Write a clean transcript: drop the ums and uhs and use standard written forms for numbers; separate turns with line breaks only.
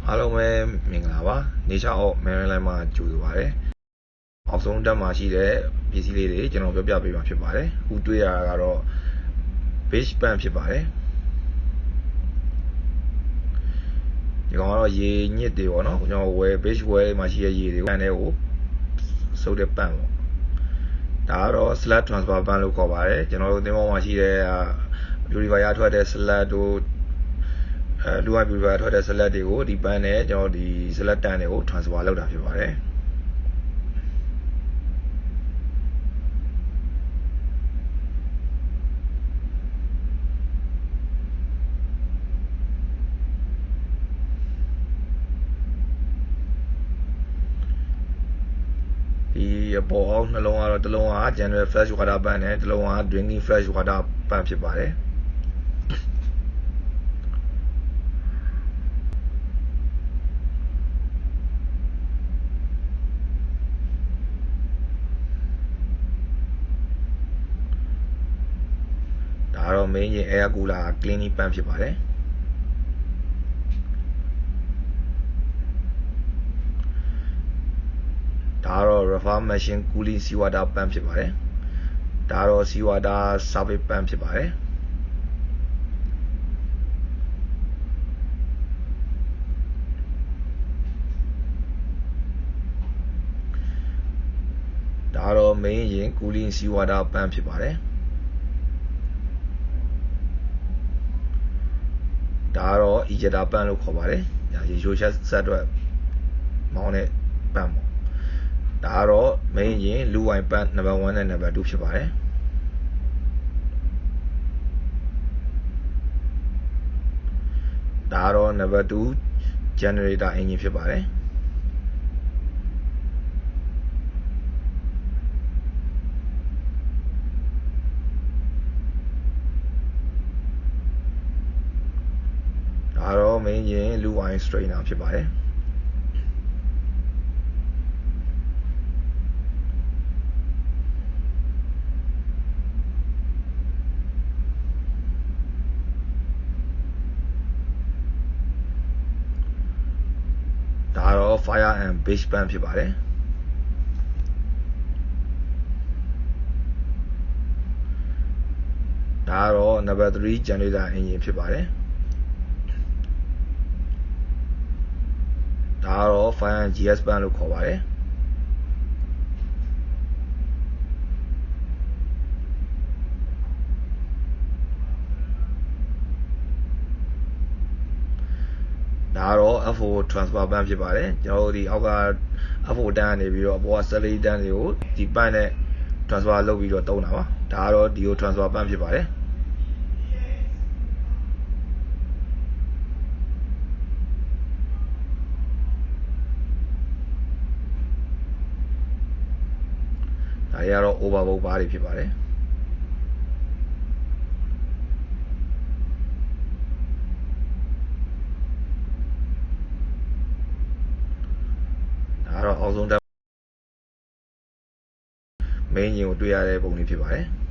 အားလုံးပဲမင်္ဂလာပါနေချာအော့မယ်ရီလိုင်းမှာကြိုဆိုပါရစေအောက်ဆုံးတက်မှာရှိတဲ့ပစ္စည်းလေးတွေကျွန်တော်ပြောပြပေးမှာဖြစ်ပါတယ်အခုတွေ့ရတာကတော့ beach pan ဖြစ်ပါတယ်ဒီကောင်ကတော့ရေညစ်တွေပေါ့နော်ကျွန်တော်ဝယ် beach wear မှာရှိတဲ့ရေတွေကန်တဲ့ကိုစုပ်တဲ့ပန့်ပေါ့ဒါကတော့ slab transfer pan လို့ခေါ်ပါတယ်ကျွန်တော်တို့သင်္ဘောမှာရှိတဲ့ purifier ထွက်တဲ့ slab တို့လူဝိုင်း purifier ထွက်တဲ့ slab တွေကိုဒီပန်းနဲ့ကျွန်တော်ဒီ slab တန်တွေကို transfer လုပ်တာဖြစ်ပါတယ်ဒီအပေါ်အောင်နှလုံးကတော့တစ်လုံးက general fresh water ပန်းနဲ့တစ်လုံးက drinking fresh water ပန်းဖြစ်ပါတယ်ဒါတော့ main air cooler cleaning ပန်းဖြစ်ပါတယ်ဒါကတော့ refer machine cooling seawater pump ဖြစ်ပါတယ်ဒါကတော့ seawater service pump ဖြစ်ပါတယ်ဒါကတော့ main engine cooling seawater pump ဖြစ်ပါတယ်ဒါကတော့ ejector pump လို့ခေါ်ပါတယ်ရေချိုးချက်ဆက်အတွက်မောင်းတဲ့ pump ပေါ့ဒါကတော့ main engine လူဝိုင် pump number 1နဲ့ number 2ဖြစ်ပါတယ်ဒါကတော့ number 2 generator engine ဖြစ်ပါတယ်ဒါတော့ main engine လူဝိုင် strainer ဖြစ်ပါတယ်ဒါတော့ fire and base pump ဖြစ်ပါတယ်ဒါတော့ number 3 generator engine ဖြစ်ပါတယ်ဒါတော့ fire and GS pump လို့ခေါ်ပါတယ်ဒါတော့ F4 transfer pump ဖြစ်ပါတယ်ကျွန်တော်တို့ဒီအောက်က F4 တန်းကနေပြီးတော့အပေါ်က14တန်းတွေကိုဒီပန့်နဲ့ transfer လုပ်ပြီးတော့သုံးတာပါဒါကတော့ DO transfer pump ဖြစ်ပါတယ်ဒါတွေကတော့ overboard bar တွေဖြစ်ပါတယ်ဒါတော့အောက်ဆုံးတက် main engine ကိုတွေ့ရတဲ့ပုံလေးဖြစ်ပါတယ်